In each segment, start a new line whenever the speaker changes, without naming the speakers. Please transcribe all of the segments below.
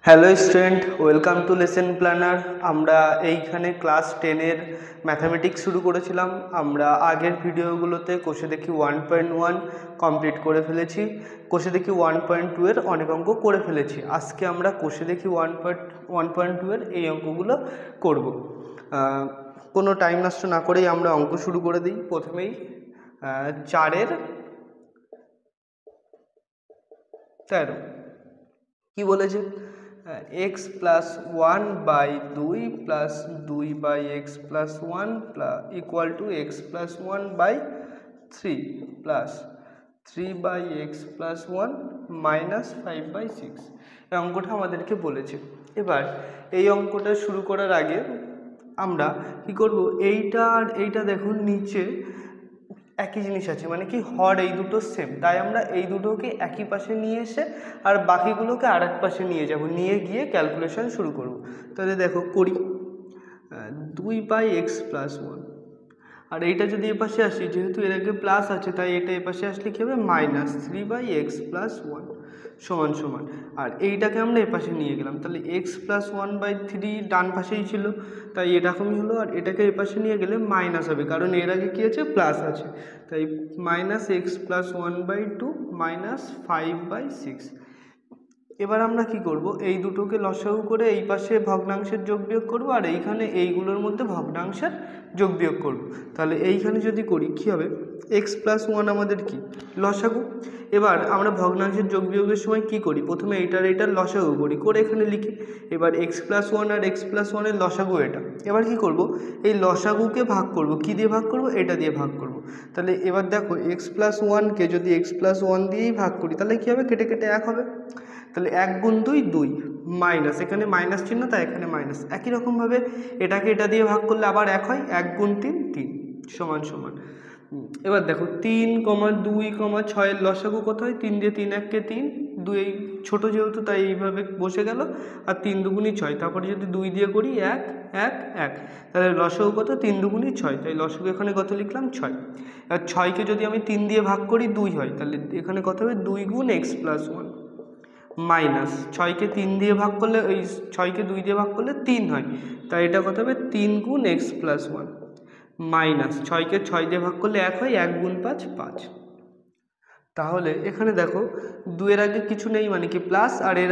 Hello student, welcome to lesson planner. আমরা এইখানে class 10-এর mathematics শুরু করেছিলাম। আমরা আগের ভিডিওগুলোতে কোষে দেখি 1.1 কমপ্লিট করে ফেলেছি, কোষে দেখি 1.2 এর অনেক অঙ্ক করে ফেলেছি। আজকে আমরা কোষে দেখি 1.2 এর এই অঙ্কগুলো করব। কোনো টাইম নষ্ট না করেই আমরা অঙ্ক শুরু করে দিই। প্রথমেই 4-এর 13 কি বলেছে? X plus 1/2 plus 2/x plus 1 equal to x plus 1/3 plus 3/x plus 1 minus 5/6। এই অঙ্কটা আমাদেরকে বলেছে। এবার এই অঙ্কটা শুরু করার আগে আমরা কি করব, এইটা আর এইটা দেখুন নিচে একই জিনিস আছে, মানে কি হর এই দুটো সেম, তাই আমরা এই দুটোকে একই পাশে নিয়ে এসে আর বাকিগুলোকে আর এক পাশে নিয়ে যাব, নিয়ে গিয়ে ক্যালকুলেশন শুরু করব। তাহলে দেখো করি, 2/x প্লাস 1, আর এইটা যদি এ পাশে আসি, যেহেতু এর আগে প্লাস আছে তাই এটা এ পাশে আসলে কী হবে, মাইনাস 3/x প্লাস 1 সমান সমান, আর এইটাকে আমরা এ পাশে নিয়ে গেলাম, তাহলে x প্লাস 1/3 ডান পাশেই ছিল তাই এরকমই হলো, আর এটাকে এ পাশে নিয়ে গেলে মাইনাস হবে, কারণ এর আগে কী আছে, প্লাস আছে, তাই মাইনাস x প্লাস 1/2 মাইনাস 5/6। এবার আমরা কি করব, এই দুটোকে লসাগু করে এই পাশে ভগ্নাংশের যোগ বিয়োগ করব, আর এইখানে এইগুলোর মধ্যে ভগ্নাংশের যোগ বিয়োগ করব। তাহলে এইখানে যদি করি কি হবে, এক্স প্লাস 1 আমাদের কি লসাগু। এবার আমরা ভগ্নাংশের যোগ বিয়োগের সময় কি করি, প্রথমে এইটার লসাগু করি, করে এখানে লিখি। এবার এক্স প্লাস 1 আর এক্স প্লাস 1-এর লসাগু এটা। এবার কি করব, এই লসাগুকে ভাগ করব, কি দিয়ে ভাগ করব, এটা দিয়ে ভাগ করব। তাহলে এবার দেখো এক্স প্লাস 1-কে যদি এক্স প্লাস 1 দিয়েই ভাগ করি তাহলে কী হবে, কেটে কেটে 1 হবে। তাহলে 1 গুণ 2 2, মাইনাস, এখানে মাইনাস চিহ্ন তাই এখানে মাইনাস। একই রকমভাবে এটাকে এটা দিয়ে ভাগ করলে আবার 1 হয়, 1 গুণ 3 3 সমান সমান। এবার দেখো 3, 2, 6-এর লসাগু কত হয়, 3 দিয়ে 3 1-কে 3, 2 এই ছোটো যেহেতু তাই এইভাবে বসে গেল, আর 3 দুগুণি 6, তারপরে যদি 2 দিয়ে করি 1 1 1, তাহলে লসাগু কত, 3 দুগুণি 6, তাই লসাগু এখানে কত লিখলাম 6। আর 6-কে যদি আমি 3 দিয়ে ভাগ করি 2 হয়, তাহলে এখানে কত হবে, 2 গুণ এক্স প্লাস 1 মাইনাস 6-কে 3 দিয়ে ভাগ করলে, ওই 6-কে 2 দিয়ে ভাগ করলে 3 হয়, তাই এটা কত হবে, 3 গুণ এক্স প্লাস 1 মাইনাস 6-কে 6 দিয়ে ভাগ করলে 1 হয়, 1 গুণ 5 5। তাহলে এখানে দেখো 2 এর আগে কিছু নেই মানে কি প্লাস, আর এর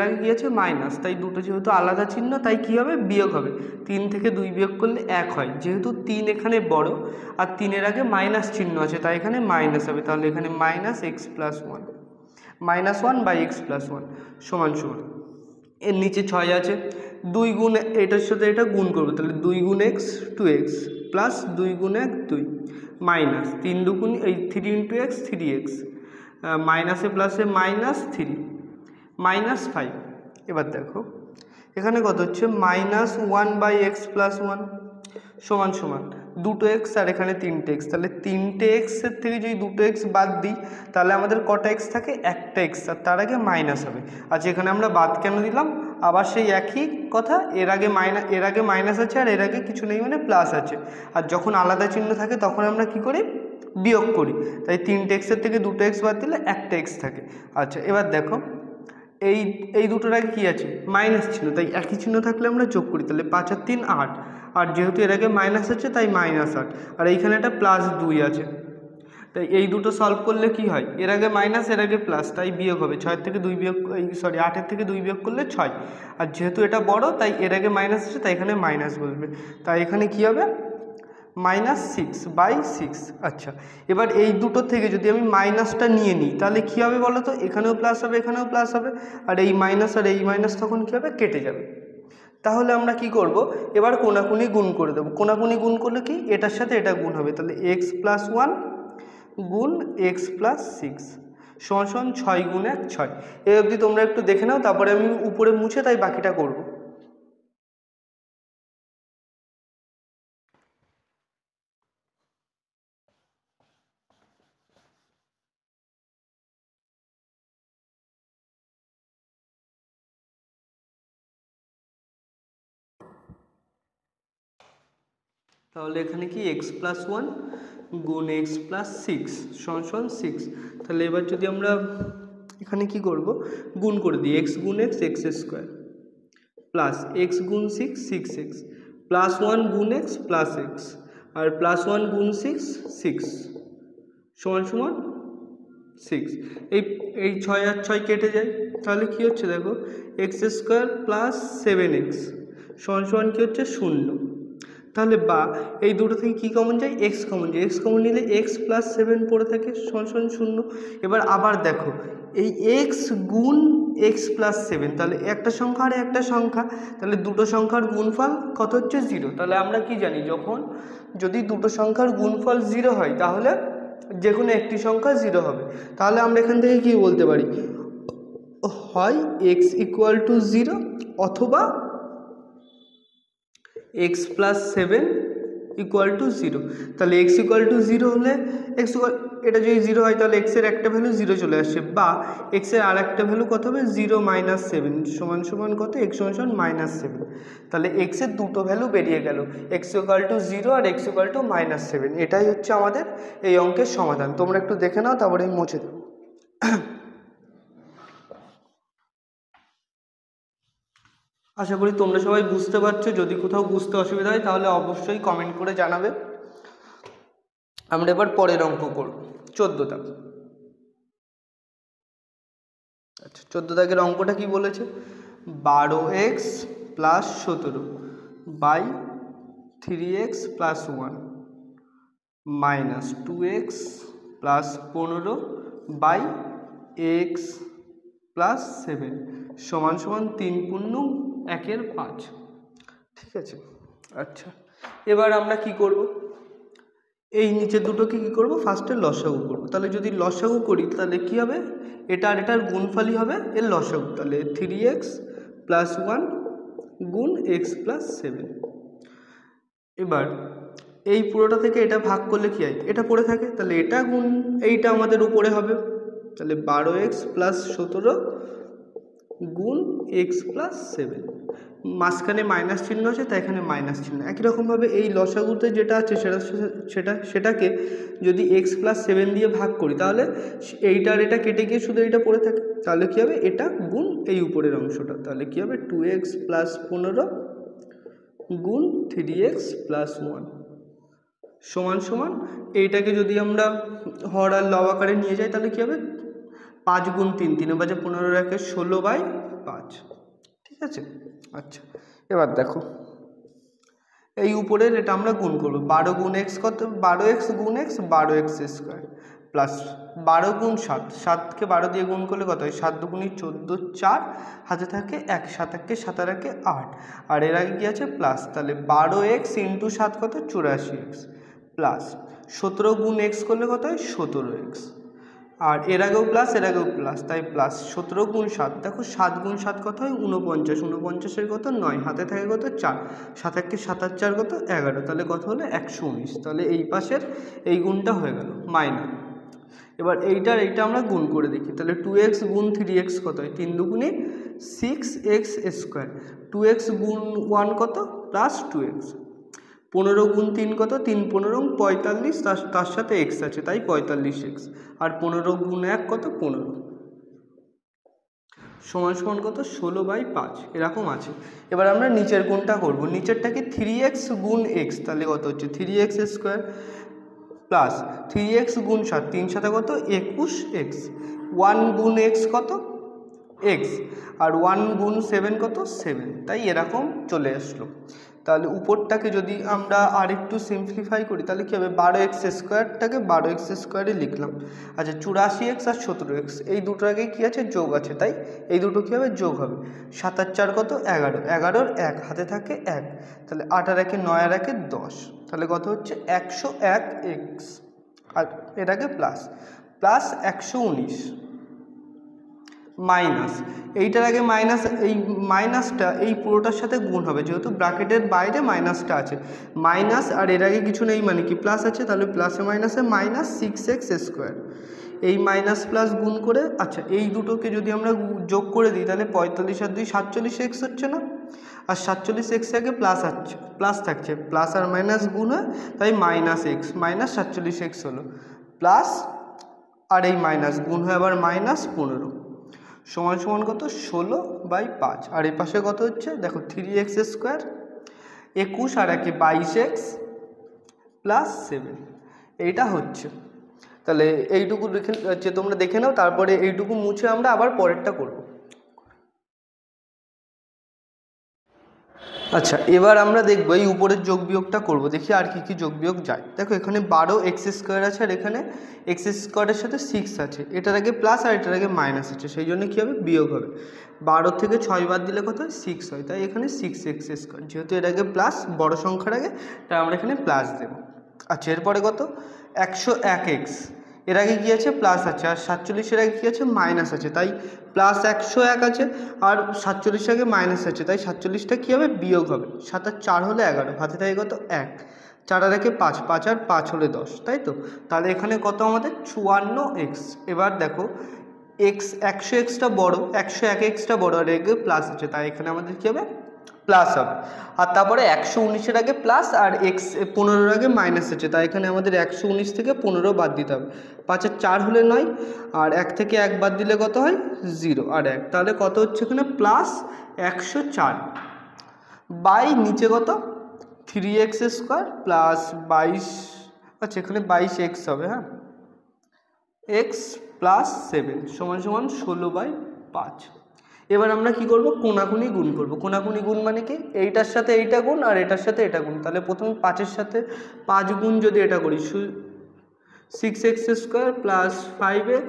আগে কি আছে, মাইনাস, তাই দুটো যেহেতু আলাদা চিহ্ন তাই কি হবে, বিয়োগ হবে। 3 থেকে 2 বিয়োগ করলে 1 হয়, যেহেতু 3 এখানে বড় আর 3-এর আগে মাইনাস চিহ্ন আছে তাই এখানে মাইনাস হবে, তাহলে এখানে minus x plus 1 -1/x plus 1 সমান সমান, এর নিচে 6 আছে, 2 গুণ এটার সাথে এটা গুণ করবো, তাহলে 2 গুণ x 2x প্লাস 2 গুণ 1 2 মাইনাস 3 দুগুণ এই 3 ইন্টু এক্স 3x, মাইনাসে প্লাসে মাইনাস 3 মাইনাস 5। এবার দেখো এখানে কত হচ্ছে, -1/x প্লাস 1 সমান সমান দুটো এক্স, আর এখানে 3টে এক্স, তাহলে 3টে এক্সের থেকে যদি 2টো এক্স বাদ দিই তাহলে আমাদের কটা এক্স থাকে, একটা এক্স, আর তার আগে মাইনাস হবে। আচ্ছা এখানে আমরা বাদ কেন দিলাম, আবার সেই একই কথা, এর আগে মাইনাস আছে আর এর আগে কিছু নেই মানে প্লাস আছে, আর যখন আলাদা চিহ্ন থাকে তখন আমরা কি করি, বিয়োগ করি, তাই 3টে এক্সের থেকে 2টো এক্স বাদ দিলে একটা এক্স থাকে। আচ্ছা এবার দেখো এই দুটোর আগে কী আছে, মাইনাস ছিল, তাই একই চিহ্ন থাকলে আমরা যোগ করি, তাহলে 5 আর 3 8, আর যেহেতু এর আগে মাইনাস আছে তাই -8, আর এইখানে একটা +2 আছে, তাই এই দুটো সলভ করলে কি হয়, এর আগে মাইনাস এর আগে প্লাস, তাই বিয়োগ হবে, 6 থেকে 2 বিয়োগ, 8-এর থেকে 2 বিয়োগ করলে 6, আর যেহেতু এটা বড় তাই এর আগে মাইনাস আছে তাই এখানে মাইনাস বসবে, তাই এখানে কি হবে, -6/6। আচ্ছা এবার এই দুটো থেকে যদি আমি মাইনাসটা নিয়ে নিই তাহলে কী হবে বলো তো, এখানেও প্লাস হবে এখানেও প্লাস হবে, আর এই মাইনাস আর এই মাইনাস তখন কী হবে, কেটে যাবে। তাহলে আমরা কি করব, এবার কোনাকুনি গুণ করে দেবো, কোনাকুনি গুণ করলে কি, এটার সাথে এটা গুণ হবে, তাহলে x প্লাস 1 গুণ x প্লাস 6 সমান সমান 6 গুণ 1 6। এই অবধি তোমরা একটু দেখে নাও, তারপরে আমি উপরে মুছে তাই বাকিটা করব। তাহলে এখানে কি x প্লাস 1 গুণ x প্লাস 6 সমান সমান 6। তাহলে এবার যদি আমরা এখানে কি করব, গুণ করে দিই, এক্স গুণ X X square plus X গুণ six six X plus one গুণ এক্স প্লাস এক্স আর প্লাস ওয়ান গুণ সিক্স সিক্স সমান সমান সিক্স। এই ছয় আর ছয় কেটে যায়, তাহলে কী হচ্ছে দেখো, x square plus seven x সমান সমান কী হচ্ছে, শূন্য। তাহলে বা এই দুটো থেকে কী কমন যায়, এক্স কমন যায়, এক্স কমন নিলে এক্স প্লাস সেভেন পড়ে থাকে সমান সমান শূন্য। এবার আবার দেখো, এই এক্স গুণ এক্স প্লাস সেভেন, তাহলে একটা সংখ্যা আর একটা সংখ্যা, তাহলে দুটো সংখ্যার গুণফল কত হচ্ছে, জিরো। তাহলে আমরা কি জানি, যদি দুটো সংখ্যার গুণফল জিরো হয় তাহলে যে কোনো একটি সংখ্যা জিরো হবে। তাহলে আমরা এখান থেকে কি বলতে পারি, হয় এক্স ইকুয়াল টু জিরো অথবা x plus seven equal to zero. তাহলে এক্স ইকুয়াল টু জিরো হলে এটা যদি জিরো হয় তাহলে এক্সের একটা ভ্যালু জিরো চলে আসছে, বা এক্সের আর একটা ভ্যালু কত হবে, জিরো মাইনাস সেভেন সমান সমান কত, এক্স সমান সমান মাইনাস সেভেন। তাহলে এক্সের দুটো ভ্যালু বেরিয়ে গেল, এক্স ইকুয়াল টু জিরো আর x equal to minus seven. এটাই হচ্ছে আমাদের এই অঙ্কের সমাধান। তোমরা একটু দেখে নাও, তারপরে আমি মুছে দেবো। আশা করি তোমরা সবাই বুঝতে পারছো। যদি কোথাও বুঝতে অসুবিধা হয় তাহলে অবশ্যই কমেন্ট করে জানাবে। আমরা এবার পরের অঙ্ক করব, 14 দাগ। আচ্ছা, 14 দাগের অঙ্কটা কি বলেছে, 12x plus 17 by 3x plus 1 minus 2x plus 15 by x plus 7 সমান সমান 3 পূর্ণ 1/5। ঠিক আছে। আচ্ছা, এবার আমরা কি করব, এই নিচের দুটোকে কি করব, ফার্স্টে লসাগু করব। তাহলে যদি লসাগু করি তাহলে কি হবে, এটা আর এটার গুণফলই হবে এর লসাগু। তাহলে 3x প্লাস 1 গুণ x প্লাস 7। এবার এই পুরোটা থেকে এটা ভাগ করলে কি হয়, এটা পড়ে থাকে, তাহলে এটা গুণ এইটা আমাদের উপরে হবে। তাহলে 12x প্লাস 17 গুণ x প্লাস 7, মাঝখানে মাইনাস চিহ্ন আছে তাই এখানে মাইনাস চিহ্ন। একই রকমভাবে এই লসাগুতে যেটা আছে সেটাকে যদি x প্লাস 7 দিয়ে ভাগ করি তাহলে এইটার এটা কেটে গিয়ে শুধু এইটা পড়ে থাকে। তাহলে কী হবে, এটা গুণ এই উপরের অংশটা, তাহলে কী হবে 2x প্লাস 15 গুণ 3x প্লাস 1 সমান সমান এইটাকে যদি আমরা হর আর লব আকারে নিয়ে যাই তাহলে কী হবে, 5 গুণ 3 3 বাজে 15 রাখে 16/5। ঠিক আছে। আচ্ছা, এবার দেখো এই উপরের এটা আমরা গুণ করবো, 12 গুণ x কত, 12x গুণ x 12x স্কোয়ার প্লাস 12 গুণ 7, 7কে 12 দিয়ে গুণ করলে কত হয়, 7 দুগুণী 14, 4 হাতে থাকে 1, 7 1কে 7 আর 1কে 8 আর এর আগে কি আছে প্লাস। তাহলে 12x ইন্টু 7 কত, 84x প্লাস 17 গুণ x করলে কত হয়, 17x আর এর আগেও প্লাস এর আগেও প্লাস, তাই প্লাস 17 গুণ 7, দেখো 7 গুণ 7 কত হয় 49, 49-এর কত 9, হাতে থাকে কত 4, 7 1কে 7 আর 4 কত 11, তাহলে কত হলো 119। তাহলে এই পাশের এই গুণটা হয়ে গেল মাইনাস। এবার এইটা আমরা গুণ করে দেখি, তাহলে 2x গুণ 3x কত হয়, 3 দুগুণে 6x স্কোয়ার, 2x গুণ 1 কত প্লাস 2x, 15 গুণ 3 কত, 3 15 45, তার সাথে x আছে তাই 45x আর 15 গুণ 1 কত 15 সমান সমান কত 16/5 এরকম আছে। এবার আমরা নিচের গুণটা করব, নিচেরটাকে 3x গুণ x, তাহলে কত হচ্ছে 3x স্কোয়ার প্লাস 3x গুণ 7, 3 সাথে কত 21x, 1 গুণ x কত x আর 1 গুণ 7 কত 7, তাই এরকম চলে আসলো। তাহলে উপরটাকে যদি আমরা আর একটু সিম্পলিফাই করি তাহলে কী হবে, 12x স্কোয়ারটাকে 12x স্কোয়ারে লিখলাম। আচ্ছা, 84x আর 17x এই দুটোর আগে কী আছে, যোগ আছে, তাই এই দুটো কী হবে, যোগ হবে। 7 আর 4 কত 11, 11-র 1 হাতে থাকে 1, তাহলে 8 আর 1-এ 9 আর 1-এ 10, তাহলে কত হচ্ছে 101x আর এর আগে প্লাস 119 মাইনাস এইটার আগে মাইনাস, এই মাইনাসটা এই পুরোটার সাথে গুণ হবে যেহেতু ব্র্যাকেটের বাইরে মাইনাসটা আছে, মাইনাস আর এর আগে কিছু নেই মানে কি প্লাস আছে, তাহলে প্লাসে মাইনাসে মাইনাস 6x স্কোয়ার, এই মাইনাস প্লাস গুণ করে। আচ্ছা, এই দুটোকে যদি আমরা যোগ করে দিই তাহলে 45 আর 2 47x হচ্ছে না, আর 47x আগে প্লাস থাকছে, প্লাস আর মাইনাস গুণ হয় তাই মাইনাস x, মাইনাস 47x হলো প্লাস আর এই মাইনাস গুণ হয় আবার মাইনাস 15 সমান সমান কত 16/5 আর এ পাশে কত হচ্ছে দেখো 3x স্কোয়ার 21 আর 1 22x প্লাস 7 এইটা হচ্ছে। তাহলে এইটুকু যে তোমরা দেখে নাও, তারপরে এইটুকু মুছে আমরা আবার পরেরটা করব। আচ্ছা, এবার আমরা দেখবো এই উপরের যোগ বিয়োগটা করবো, দেখি আর কি কি যোগ বিয়োগ যায়। দেখো এখানে 12x স্কোয়ার আছে আর এখানে x স্কোয়ারের সাথে 6 আছে, এটার আগে প্লাস আর এটার আগে মাইনাস আছে, সেই জন্য কী হবে বিয়োগ হবে। 12 থেকে 6 বাদ দিলে কত হয় 6 হয়, তাই এখানে 6x স্কোয়ার, যেহেতু এর আগে প্লাস বড় সংখ্যার আগে, তাই আমরা এখানে প্লাস দেবো। আচ্ছা, এরপরে কত 101x, এর আগে কী আছে প্লাস আছে, আর 47-এর আগে কী আছে মাইনাস আছে, তাই প্লাস 101 আছে আর 47 আগে মাইনাস আছে, তাই 47টা কী হবে বিয়োগ হবে। 7 আর 4 হলে 11, হাতে থাকে কত 1, 4 আর 1 5, 5 আর 5 হলে 10, তাই তো। তাহলে এখানে কত আমাদের 54x। এবার দেখো এক্স 100xটা বড়, 101xটা বড় আর এগে প্লাস আছে, তাই এখানে আমাদের কী হবে প্লাস হবে। আর তারপরে 119-এর আগে প্লাস আর এক্স 15-এর আগে মাইনাস আছে, তাই এখানে আমাদের 119 থেকে 15 বাদ দিতে হবে। 5 আর 4 হলে 9 আর 1 থেকে 1 বাদ দিলে কত হয় 0 আর 1, তাহলে কত হচ্ছে এখানে প্লাস 104 বাই নিচে কত 3x স্কোয়ার প্লাস 22, আচ্ছা এখানে 22x হবে, হ্যাঁ x প্লাস 7 সমান সমান 16/5। এবার আমরা কি করব কোনাকুনি গুণ করব। কোনাকুনি গুণ মানে কি এইটার সাথে এইটা গুণ আর এটার সাথে এটা গুণ। তাহলে প্রথমে 5-এর সাথে 5 গুণ যদি এটা করি 6x square plus 5x,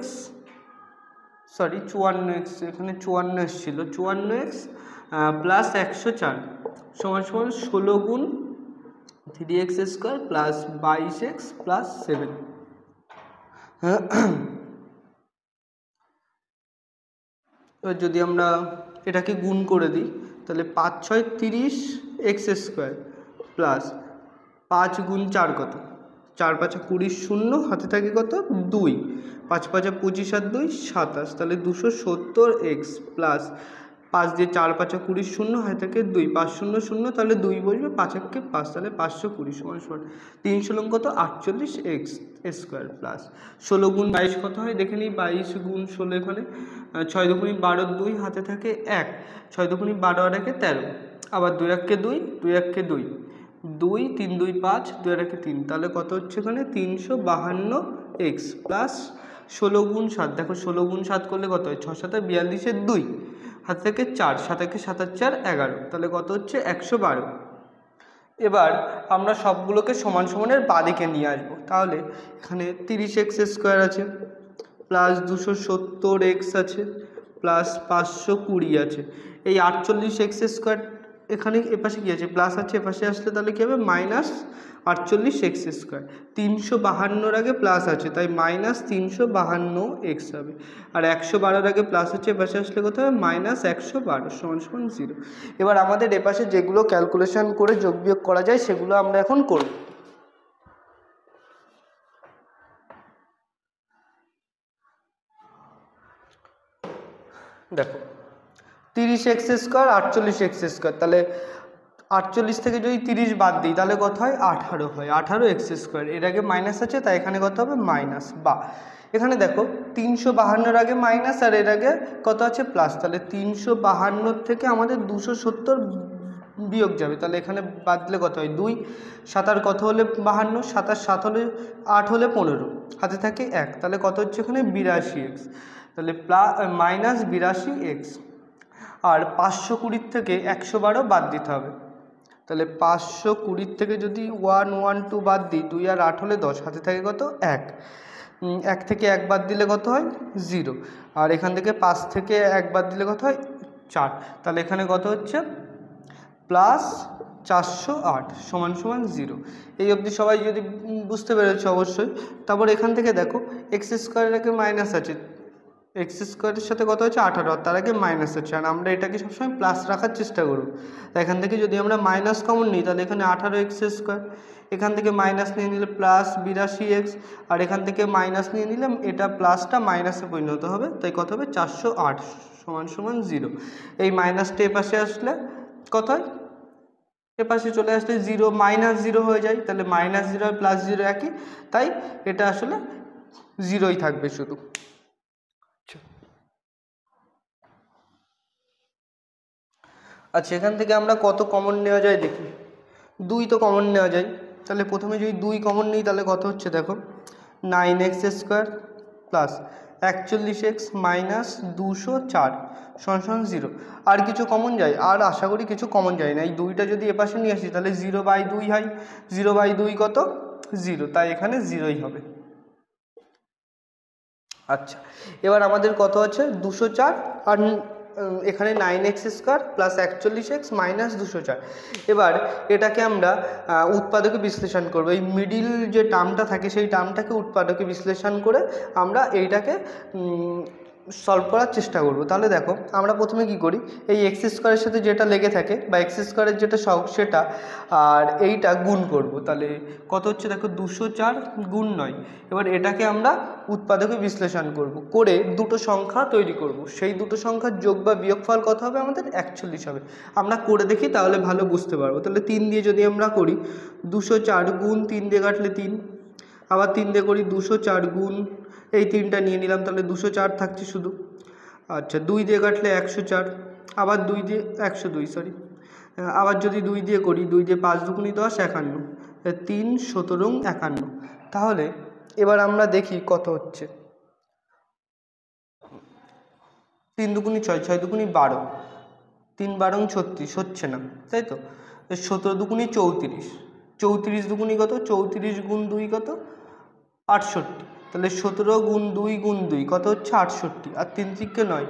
sorry 54x, এখানে 54 ছিল, 54x প্লাস 104 সমান সমান 16 গুণ 3x square plus 22x plus 7। এবার যদি আমরা এটাকে গুণ করে দিই তাহলে 5 6 30x স্কোয়ার প্লাস 5 গুণ 4 কত 4 5 20 শূন্য, হাতে থাকে কত 2, 5 5 25 আর 2 27, তাহলে 270x প্লাস 5 দিয়ে 4 5 20 শূন্য, হাতে থাকে 2, 5 0 0, তাহলে 2 বসবে, 5 1 5, তাহলে 520 সমান সমান 3 লং কত 48x স্কোয়ার প্লাস 16 গুণ 22 কত হয় দেখে নিই, 22 গুণ 16 এখানে 6 দুগুণি 12, 2 হাতে থাকে 1, 6 দুগুণি 12 আর 1 13, আবার 2 1 2, 2 1 2, 2 3 2 5, 2 আর 1 3, তাহলে কত হচ্ছে এখানে 352x প্লাস 16 গুণ 7, দেখো 16 গুণ 7 করলে কত হয় 6 7 42 2, হাতে থেকে 4, 7 1 7 4 11, তাহলে কত হচ্ছে 112। এবার আমরা সবগুলোকে সমান সমানের বাঁদিকে নিয়ে আসবো। তাহলে এখানে 30x স্কোয়ার আছে প্লাস 270x আছে প্লাস 520 আছে, এই 48x স্কোয়ার এখানে এপাশে কী আছে প্লাস আছে, এপাশে আসলে তাহলে কী হবে মাইনাস 48x স্কোয়ার, 352-র আগে প্লাস আছে তাই মাইনাস 352x হবে, আর 112-র আগে প্লাস আছে এপাশে আসলে কত হবে মাইনাস 112 সমান সমান 0। এবার আমাদের এপাশে যেগুলো ক্যালকুলেশন করে যোগ বিয়োগ করা যায় সেগুলো আমরা এখন করব। দেখো 30x স্কোয়ার 48x স্কোয়ার, তাহলে 48 থেকে যদি 30 বাদ দিই তাহলে কত হয় 18 হয়, 18x স্কোয়ার, এর আগে মাইনাস আছে তাই এখানে কত হবে মাইনাস, বা এখানে দেখো 352-র আগে মাইনাস আর এর আগে কত আছে প্লাস, তাহলে 352 থেকে আমাদের 270 বিয়োগ যাবে, তাহলে এখানে বাদ দিলে কত হয় 2, 7 আর কত হলে 52, 7 আর 7 হলে 8 হলে 15, হাতে থাকে 1, তাহলে কত হচ্ছে এখানে 82x, তাহলে মাইনাস 82x। আর 520 থেকে 112 বাদ দিতে হবে, তাহলে 520 থেকে যদি 112 বাদ দিই 2 আর 8 হলে 10, হাতে থাকে কত 1, 1 থেকে 1 বাদ দিলে কত হয় 0, আর এখান থেকে 5 থেকে 1 বাদ দিলে কত হয় 4, তাহলে এখানে কত হচ্ছে প্লাস 408 সমান সমান 0। এই অবধি সবাই যদি বুঝতে পেরেছো অবশ্যই। তারপর এখান থেকে দেখো এক্স স্কোয়ারের আগে মাইনাস আছে, এক্স স্কোয়ারের সাথে কত হচ্ছে 18, তার আগে মাইনাস হচ্ছে, আর আমরা এটাকে সবসময় প্লাস রাখার চেষ্টা করব। এখান থেকে যদি আমরা মাইনাস কমন নিই তাহলে এখানে 18x স্কোয়ার, এখান থেকে মাইনাস নিয়ে নিলে প্লাস 82x, আর এখান থেকে মাইনাস নিয়ে নিলাম এটা প্লাসটা মাইনাসে পরিণত হবে, তাই কত হবে 408 সমান সমান 0। এই মাইনাসটা এপাশে আসলে কত হয় এপাশে চলে আসলে 0 মাইনাস 0 হয়ে যায়, তাহলে মাইনাস 0 আর প্লাস 0 একই, তাই এটা আসলে 0ই থাকবে শুধু। আচ্ছা, এখান থেকে আমরা কত কমন নেওয়া যায় দেখি। 2 তো কমন নেওয়া যায়, তাহলে প্রথমে যদি 2 কমন নিই তাহলে কত হচ্ছে দেখো, 9x² প্লাস 41x মাইনাস 204 সমান 0। আর কিছু কমন যায়? আর আশা করি কিছু কমন যায় না। এই 2টা যদি এপাশে নিয়ে আসি তাহলে 0/2 হয়, 0/2 কত? 0, তাই এখানে 0ই হবে। আচ্ছা, এবার আমাদের কত আছে? 204, আর এখানে 9x² প্লাস 41x মাইনাস 204। এবার এটাকে আমরা উৎপাদকে বিশ্লেষণ করব। এই মিডিল যে টার্মটা থাকে সেই টার্মটাকে উৎপাদকে বিশ্লেষণ করে আমরা এইটাকে সলভ করার চেষ্টা করব। তাহলে দেখো, আমরা প্রথমে কি করি, এই x² সাথে যেটা লেগে থাকে বা x² যেটা সহগ সেটা, আর এইটা গুণ করব। তাহলে কত হচ্ছে দেখো, 204 গুণ 9। এবার এটাকে আমরা উৎপাদকে বিশ্লেষণ করব, করে দুটো সংখ্যা তৈরি করব। সেই দুটো সংখ্যার যোগ বা বিয়োগফল কত হবে? আমাদের 41 হবে। আমরা করে দেখি, তাহলে ভালো বুঝতে পারবো। তাহলে 3 দিয়ে যদি আমরা করি, 204 গুণ 3 দিয়ে কাটলে 3, আবার 3 দিয়ে করি 204 গুণ, এই 3টা নিয়ে নিলাম, তাহলে 204 থাকছে শুধু। আচ্ছা, 2 দিয়ে কাটলে 104, আবার 2 দিয়ে 102, সরি, আবার যদি 2 দিয়ে করি, 2 দিয়ে 5 দুগুণী 10, 51, 3 17 51। তাহলে এবার আমরা দেখি কত হচ্ছে। 3 দুগুণী 6, 6 দুগুণী 12, 3 12 36, হচ্ছে না, তাই তো। 17 দুগুণী 34, 34 দুগুণী কত? 34 গুণ 2 কত? 68। তাহলে 17 গুণ 2 গুণ 2 কত হচ্ছে? 68, আর 3 3 9,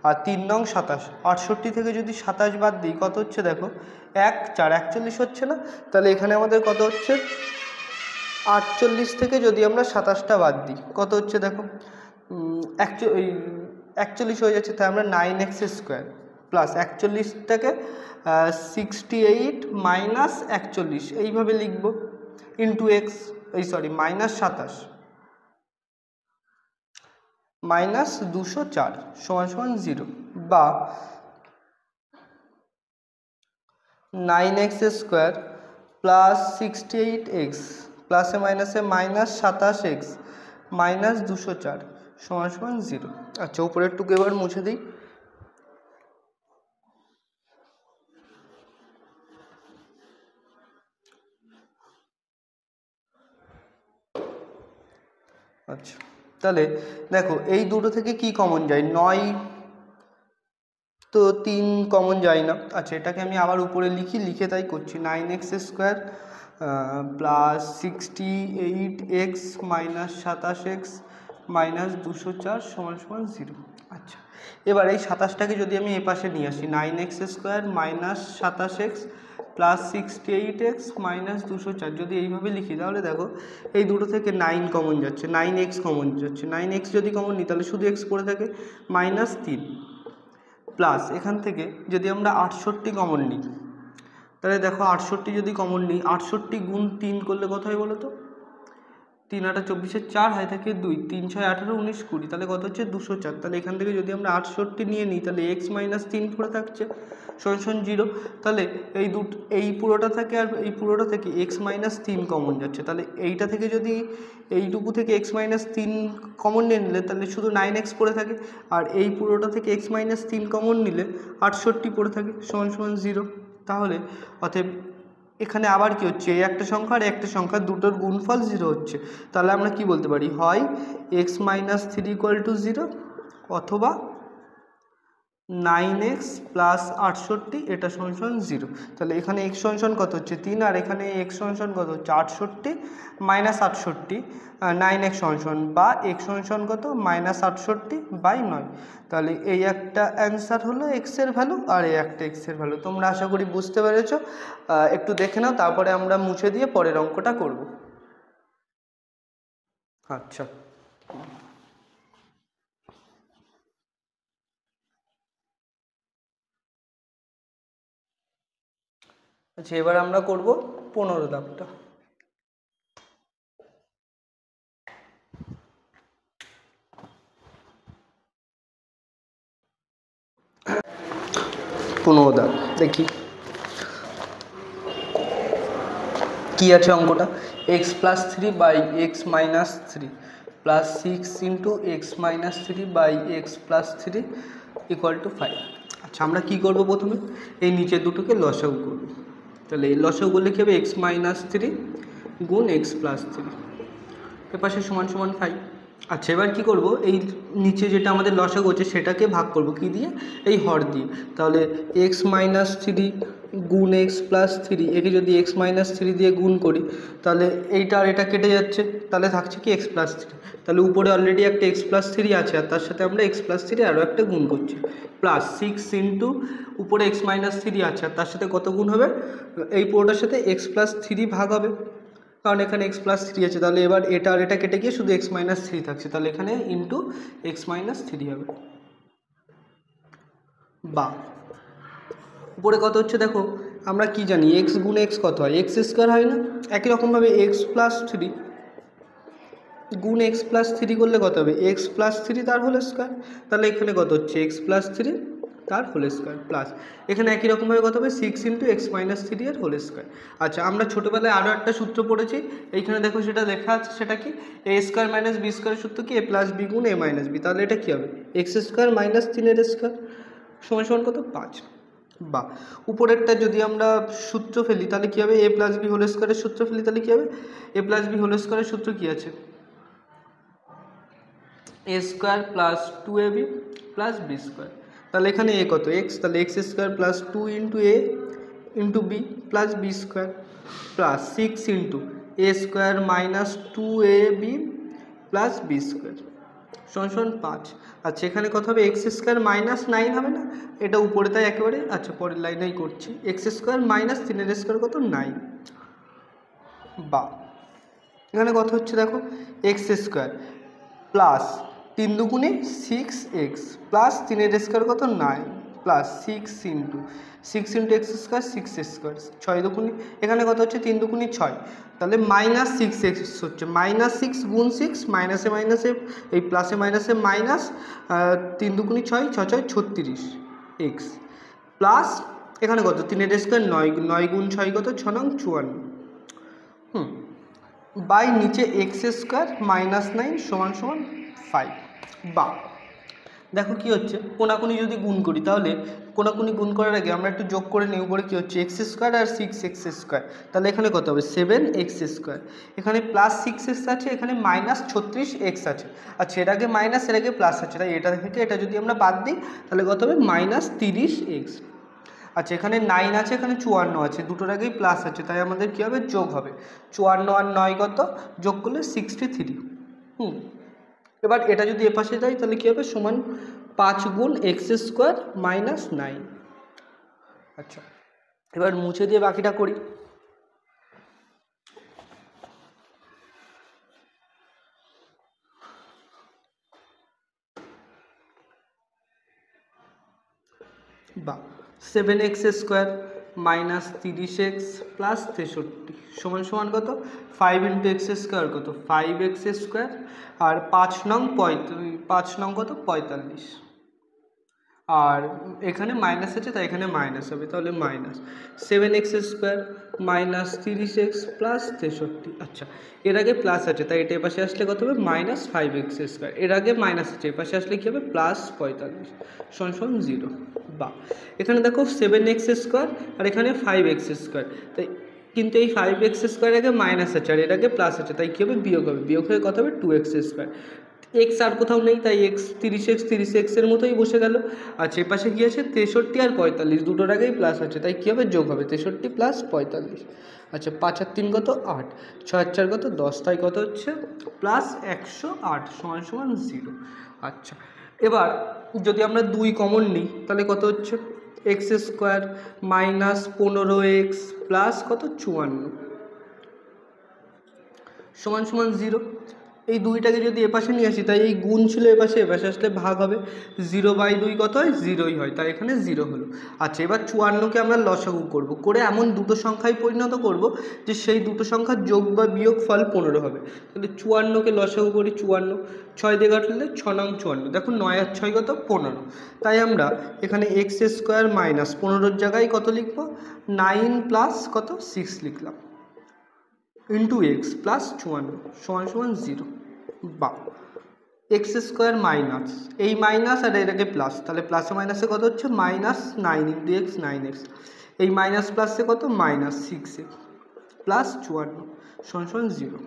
আর 3 9 27। 68 থেকে যদি 27 বাদ দিই কত হচ্ছে দেখো, 1 4 41 হচ্ছে না। তাহলে এখানে আমাদের কত হচ্ছে, 48 থেকে যদি আমরা 27টা বাদ দিই কত হচ্ছে দেখো, 41 হয়ে যাচ্ছে। তাই আমরা 9x² প্লাস 41টাকে 68 মাইনাস 41 এইভাবে লিখব, ইন্টু এক্স, মাইনাস 27 মাইনাস 204 সমান 0, বা 9x² প্লাস 68x প্লাসে মাইনাসে মাইনাস 27x মাইনাস 204 সমান 0। আচ্ছা, উপরের টুকু এবার মুছে দিই। আচ্ছা, তাহলে দেখো, এই দুটো থেকে কি কমন যায়? 9 তো 3 কমন যায় না। আচ্ছা, এটাকে আমি আবার উপরে লিখি, লিখে তাই করছি, 9x² plus 68x minus 27x minus 204 সমান 0। আচ্ছা, এবার এই 27টাকে যদি আমি এপাশে নিয়ে আসি, 9x² minus 27x plus 68x minus 204 যদি এইভাবে লিখি, তাহলে দেখো এই দুটো থেকে 9 কমন যাচ্ছে, 9x কমন যাচ্ছে। 9x যদি কমন নিই তাহলে শুধু x পড়ে থাকে, মাইনাস 3 প্লাস এখান থেকে যদি আমরা 68 কমন নিই, তাহলে দেখো 68 যদি কমন নিই, 68 গুণ 3 করলে কত হয় বলো তো? 3 8 24, 4 হয় থাকে 2, 3 6 18 19 20, তাহলে কত হচ্ছে? 204। তাহলে এখান থেকে যদি আমরা 68 নিয়ে নিই তাহলে x মাইনাস 3 পড়ে থাকছে সমান 0। তাহলে এই পুরোটা থেকে আর এই পুরোটা থেকে x মাইনাস 3 কমন যাচ্ছে। তাহলে এইটা থেকে যদি এইটুকু থেকে x মাইনাস 3 কমন নিয়ে নিলে তাহলে শুধু 9x পড়ে থাকে, আর এই পুরোটা থেকে x মাইনাস 3 কমন নিলে 68 পড়ে থাকে সমান 0। তাহলে অতএব এখানে আবার কি হচ্ছে, এই একটা সংখ্যা আর একটা সংখ্যা দুটোর গুণফল 0 হচ্ছে। তাহলে আমরা কি বলতে পারি, হয় x মাইনাস 3 = 0 অথবা 9x প্লাস 68 এটা সমান 0। তাহলে এখানে x সমান কত হচ্ছে? 3, আর এখানে x সমান কত হচ্ছে? 68 মাইনাস 68, 9x সমান, বা x সমান কত? মাইনাস 68/9। তাহলে এই একটা অ্যান্সার হলো x এর ভ্যালু, আর এই একটা x এর ভ্যালু। তোমরা আশা করি বুঝতে পেরেছো। একটু দেখে নাও, তারপরে আমরা মুছে দিয়ে পরের অঙ্কটা করব। আচ্ছা, আচ্ছা, এবার আমরা করব 15 দাগটা। দেখি কি আছে অঙ্কটা। x plus 3 by x minus 3 plus 6 into x minus 3 by x plus 3 = 5। আচ্ছা আমরা কি করব, প্রথমে এই নিচের দুটোকে লসাগু করব। তাহলে এই লসাগু করলে কী হবে, এক্স মাইনাস থ্রি গুণ এক্স প্লাস থ্রি, এর পাশে সমান সমান 5। আচ্ছা এবার কি করব, এই নিচে যেটা আমাদের লসাগু হচ্ছে সেটাকে ভাগ করব কি দিয়ে, এই হর দিয়ে। তাহলে এক্স মাইনাস থ্রি গুণ এক্স প্লাস থ্রি, একে যদি এক্স মাইনাস থ্রি দিয়ে গুণ করি তাহলে এইটা আর এটা কেটে যাচ্ছে, তাহলে থাকছে কি এক্স প্লাস থ্রি। তাহলে উপরে অলরেডি একটা এক্স প্লাস থ্রি আছে আর তার সাথে আমরা এক্স প্লাস থ্রি আরও একটা গুণ করছি, প্লাস 6 ইন্টু উপরে এক্স মাইনাস থ্রি আছে আর তার সাথে কত গুণ হবে, এই পুরোটার সাথে এক্স প্লাস থ্রি ভাগ হবে, কারণ এখানে এক্স প্লাস থ্রি আছে। তাহলে এবার এটা আর এটা কেটে গিয়ে শুধু এক্স মাইনাস থ্রি থাকছে, তাহলে এখানে ইন্টু এক্স মাইনাস থ্রি হবে। বা উপরে কত হচ্ছে দেখো, আমরা কি জানি এক্স গুণ এক্স কত হয়, এক্স স্কোয়ার হয় না। একই রকমভাবে এক্স প্লাস থ্রি গুণ এক্স প্লাস থ্রি করলে কত হবে, এক্স প্লাস থ্রি তার হোল স্কোয়ার। তাহলে এখানে কত হচ্ছে, এক্স প্লাস থ্রি তার হোল স্কোয়ার প্লাস এখানে একই রকমভাবে কত হবে, 6 ইন্টু এক্স মাইনাস থ্রি এর হোল স্কোয়ার। আচ্ছা আমরা ছোটোবেলায় আরও একটা সূত্র পড়েছি, এইখানে দেখো সেটা লেখা আছে, সেটা কি, এ স্কোয়ার মাইনাস বি স্কোয়ারের সূত্র কি, এ প্লাস বি গুণ এ মাইনাস বি। তাহলে এটা কী হবে, এক্স স্কোয়ার মাইনাস 3 স্কোয়ার সমান সমান কত, 5। বা উপরেরটা যদি আমরা সূত্র ফেলি তাহলে কী হবে, এ প্লাস বি হোল স্কোয়ারের সূত্র ফেলি তাহলে কী হবে, এ প্লাস বি হোল স্কোয়ারের সূত্র কী আছে, A square plus 2ab plus B square. তাহলে এখানে এ কত, এক্স, তাহলে X square plus 2 into A into B plus B square plus 6 into A square minus 2ab plus B square সমান সমান 5। আচ্ছা এখানে কত হবে, এক্স স্কোয়ার মাইনাস 9 হবে না, এটা উপরে তাই একেবারে, আচ্ছা পরের লাইনেই করছি, এক্স স্কোয়ার মাইনাস 3 স্কোয়ার কত, 9। বা এখানে কত হচ্ছে দেখো, এক্স স্কোয়ার প্লাস 3 দুগুণে 6x প্লাস 3 স্কোয়ার কত, 9 plus 6 into x square 6 square 6 দুগুণে, এখানে কত হচ্ছে 3 দুগুণে 6, তাহলে মাইনাস 6x হচ্ছে, মাইনাস 6 গুণ 6, মাইনাসে মাইনাসে এই প্লাসে মাইনাসে মাইনাস 3 দুগুণে 6, 6 6 36 এক্স প্লাস এখানে কত 3 স্কোয়ার 9 গুণ 6 কত, 6 নং 54 বাই নিচে এক্স স্কোয়ার মাইনাস 9 সমান সমান 5। বা দেখো কি হচ্ছে, কোনাকুনি যদি গুণ করি তাহলে কোনাকুনি গুণ করার আগে আমরা একটু যোগ করে নিই, উপরে কী হচ্ছে এক্স স্কোয়ার আর 6x স্কোয়ার, তাহলে এখানে কত হবে 7x স্কোয়ার, এখানে প্লাস 6x আছে, এখানে মাইনাস 36x আছে। আচ্ছা এর আগে মাইনাস এর আগে প্লাস আছে, তাই এটা থেকে এটা যদি আমরা বাদ দিই তাহলে কত হবে, মাইনাস 30x। আচ্ছা এখানে 9 আছে, এখানে 54 আছে, দুটোর আগেই প্লাস আছে, তাই আমাদের কী হবে, যোগ হবে, 54 আর 9 কত, যোগ করলে 63। এবার এটা যদি এপাশে যাই তাহলে কী হবে, সমান 5 গুণ এক্স স্কোয়ার মাইনাস 9। আচ্ছা এবার মুছে দিয়ে বাকিটা করি। বা 7x square minus 30x plus 63 সমান সমান কত, 5 ইন্টু এক্স স্কোয়ার কত, 5x স্কোয়ার আর 5 নং কত 45, আর এখানে মাইনাস আছে তাই এখানে মাইনাস হবে, তাহলে minus 7x square minus 30x plus 63। আচ্ছা এর আগে প্লাস আছে তাই এটা এপাশে আসলে কত হবে, মাইনাস 5x স্কোয়ার, এর আগে মাইনাস আছে এপাশে আসলে কী হবে, প্লাস 45 সমান সমান 0। বা এখানে দেখো 7x স্কোয়ার আর এখানে 5x স্কোয়ার, তাই কিন্তু এই 5x স্কোয়ার আগে মাইনাস আছে আর এর আগে প্লাস আছে, তাই কী হবে, বিয়োগ হবে, বিয়োগ হয়ে কত হবে 2x স্কোয়ার, এক্স আর কোথাও নেই তাই এক্স 30x এর মতোই বসে গেল। আচ্ছা এপাশে কী আছে, 63 আর 45 দুটোর আগেই প্লাস আছে, তাই কী হবে, যোগ হবে 63 প্লাস 45। আচ্ছা 5 আর 3 কত 8, 6 আর 4 কত 10, তাই কত হচ্ছে প্লাস 108 সমান সমান 0। আচ্ছা এবার যদি আমরা 2 কমন নিই তাহলে কত হচ্ছে, x square minus 15x plus কত 54 সমান সমান 0। এই দুইটাকে যদি এপাশে নিয়ে আসি তাই এই গুণ ছিল এপাশে আসলে ভাগ হবে, 0/2 কত হয়, 0ই হয়, তাই এখানে 0 হলো। আচ্ছা এবার 54কে আমরা লসাগু করব, করে এমন দুটো সংখ্যায় পরিণত করব যে সেই দুটো সংখ্যার যোগ বা বিয়োগ ফল 15 হবে। তাহলে 54কে লসাগু করি, 54 6 দিয়ে কাটলে 6 নং 54, দেখো 9 আর 6 কত 15, তাই আমরা এখানে এক্স স্কোয়ার মাইনাস 15-র জায়গায় কত লিখব, 9 প্লাস কত 6 লিখলাম ইন্টু এক্স প্লাস 54 সমান সমান 0। বা এক্স স্কোয়ার মাইনাস এই মাইনাস আর এটাকে প্লাস, তাহলে প্লাসে মাইনাসে কত হচ্ছে -9 ইন্টু এক্স 9x, এই মাইনাস প্লাসে কত -6x প্লাস 54 = 0।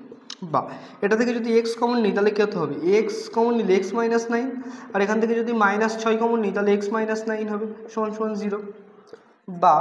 বা এটা থেকে যদি এক্স কমন নিই তাহলে কত হবে, এক্স কমন নিলে এক্স -9, আর এখান থেকে যদি -6 কমন নিই তাহলে এক্স -9 হবে = 0। বা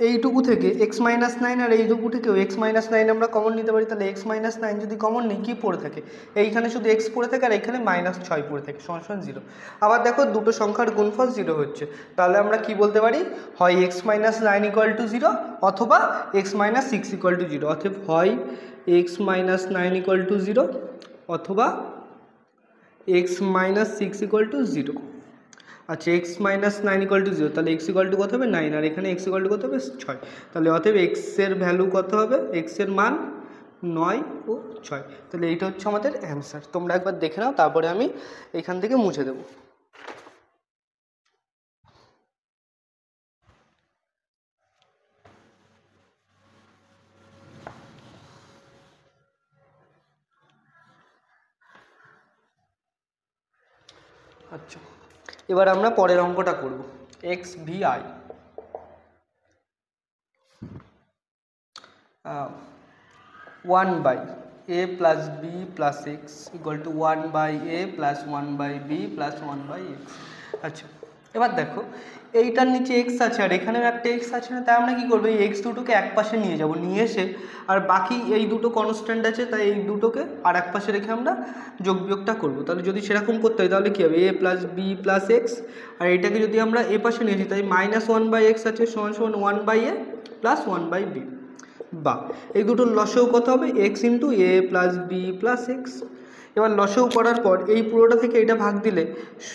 এইটুকু থেকে এক্স -9 আর এইটুকু থেকেও এক্স -9 আমরা কমন নিতে পারি, তাহলে এক্স -9 যদি কমন নিই কী পড়ে থাকে, এইখানে শুধু এক্স পড়ে থাকে আর এখানে -6 পড়ে থাকে = 0। আবার দেখো দুটো সংখ্যার গুণফল 0 হচ্ছে, তাহলে আমরা কি বলতে পারি, হয় এক্স -9 = 0 অথবা এক্স -6 = 0, অতএব হয় এক্স -9 = 0 অথবা এক্স -6 = 0। আচ্ছা এক্স -9 = 0, তাহলে এক্স = কত হবে 9, আর এখানে এক্স = কত হবে 6, তাহলে অতএব এক্সের ভ্যালু কত হবে, এক্সের মান 9 ও 6। তাহলে এইটা হচ্ছে আমাদের অ্যান্সার। তোমরা একবার দেখে নাও, তারপরে আমি এখান থেকে মুছে দেব। আচ্ছা এবার আমরা পরের অঙ্কটা করব, x V I 1/a + b + x = 1/a + 1/b + 1/x। আচ্ছা এবার দেখো এইটার নিচে এক্স আছে আর এখানেও একটা এক্স আছে না, তাই আমরা কী করবো, এই এক্স দুটোকে এক পাশে নিয়ে যাব, নিয়ে এসে আর বাকি এই দুটো কনস্ট্যান্ট আছে তাই এই দুটোকে আর এক পাশে রেখে আমরা যোগ বিয়োগটা করবো। তাহলে যদি সেরকম করতে হয় তাহলে কী হবে, a + b + x, আর এটাকে যদি আমরা এ পাশে নিয়েছি তাই -1/x আছে = 1/a + 1/b। বা এই দুটোর লসেও কত হবে, x × a + b + x। এবার লসেও করার পর এই পুরোটা থেকে এটা ভাগ দিলে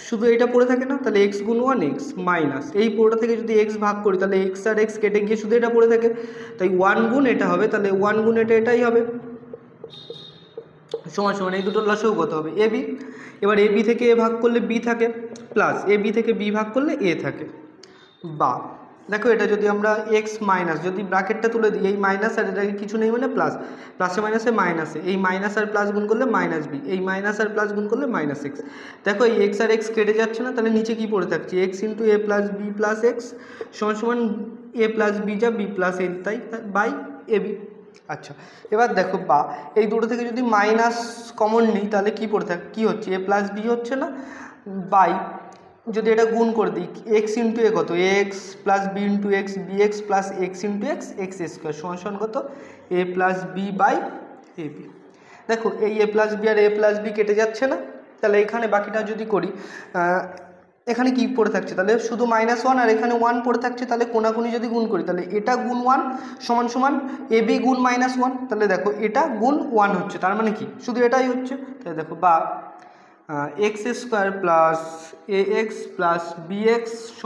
শুধু এটা পড়ে থাকে না, তাহলে x × 1x মাইনাস এই পুরোটা থেকে যদি x ভাগ করি তাহলে x আর x কেটে গিয়ে শুধু এটা পড়ে থাকে, তাই 1 গুণ এটা হবে, তাহলে 1 গুণ এটাই হবে = এই দুটোর লসেও কত হবে ab। এবার ab থেকে a ভাগ করলে b থাকে, প্লাস ab থেকে b ভাগ করলে a থাকে। বা দেখো এটা যদি আমরা এক্স মাইনাস যদি ব্র্যাকেটটা তুলে দিই, এই মাইনাস আর এটা কিছু নেই মানে প্লাস, প্লাসে মাইনাসে মাইনাসে, এই মাইনাস আর প্লাস গুণ করলে -b, এই মাইনাস আর প্লাস গুণ করলে -x। দেখো এই এক্স আর এক্স কেটে যাচ্ছে না, তাহলে নিচে কি পড়ে থাকছে, x × a + b + x = a + b যা b + a তাই বাই ab। আচ্ছা এবার দেখো বা এই দুটো থেকে যদি মাইনাস কমন নিই তাহলে কি পড়ে থাকে, কী হচ্ছে, a + b হচ্ছে না, বাই যদি এটা গুণ করে দিই x × a কত, ax + b × x bx + x × x x² কত, a + b/ab। দেখো এই a + b R a + b কেটে যাচ্ছে না, তাহলে এখানে বাকিটা যদি করি এখানে কি পড়ে থাকছে, তাহলে শুধু -1 আর এখানে 1 পড়ে থাকছে, তাহলে কোনাকুনি যদি গুণ করি তাহলে এটা গুণ 1 = ab গুণ -1, তাহলে দেখো এটা গুণ 1 হচ্ছে, তার মানে কি শুধু এটাই হচ্ছে, তাহলে দেখো বা x² + ax + bx =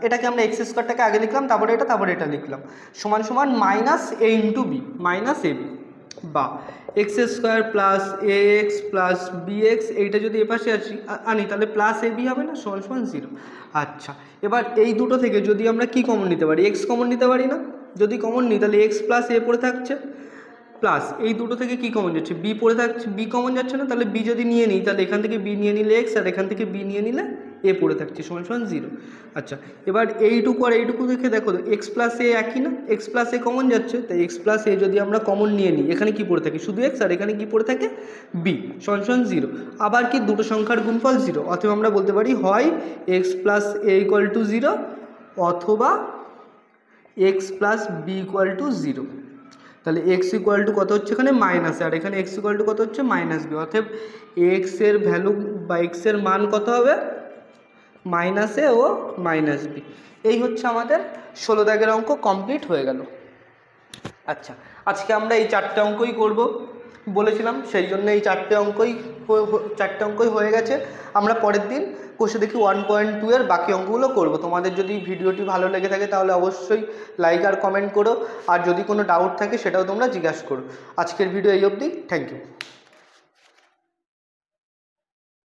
এটাকে আমরা x² আগে লিখলাম, তারপরে এটা লিখলাম = -a × b -ab। বা x² + ax + bx এইটা যদি এপাশে আনি তাহলে +ab হবে না = 0। আচ্ছা এবার এই দুটো থেকে যদি আমরা কি কমন নিতে পারি, x কমন নিতে পারি না, যদি কমন নিই তাহলে x + a পড়ে থাকছে, প্লাস এই দুটো থেকে কি কমন যাচ্ছে, বি পড়ে থাকছে, বি কমন যাচ্ছে না, তাহলে বি যদি নিয়ে নিই তাহলে এখান থেকে বি নিয়ে নিলে এক্স আর এখান থেকে বি নিয়ে নিলে এ পড়ে থাকছে = 0। আচ্ছা এবার এইটুকু আর এইটুকু দেখে দেখো এক্স + a একই না, এক্স + a কমন যাচ্ছে, তাই এক্স + a যদি আমরা কমন নিয়ে নিই এখানে কি পড়ে থাকে শুধু এক্স আর এখানে কি পড়ে থাকে বি = 0। আবার কি দুটো সংখ্যার গুণফল 0, অথবা আমরা বলতে পারি হয় x + a = 0 অথবা x + b = 0। তাহলে x = কত হচ্ছে এখানে মাইনাস, আর এখানে x = কত হচ্ছে -b, অতএব x এর ভ্যালু বা x এর মান কত হবে -a ও -b। এই হচ্ছে আমাদের 16 দাগের অঙ্ক কমপ্লিট হয়ে গেল। আচ্ছা আজকে আমরা এই 4টে অঙ্কই করব বলেছিলাম, সেই জন্য এই 4টে অঙ্কই হয়ে গেছে। আমরা পরের দিন কষে দেখি 1.2 এর বাকি অঙ্কগুলো করব। তোমাদের যদি ভিডিওটি ভালো লেগে থাকে তাহলে অবশ্যই লাইক আর কমেন্ট করো, আর যদি কোনো ডাউট থাকে সেটাও তোমরা জিজ্ঞাসা করো। আজকের ভিডিও এই অবধি, থ্যাংক ইউ।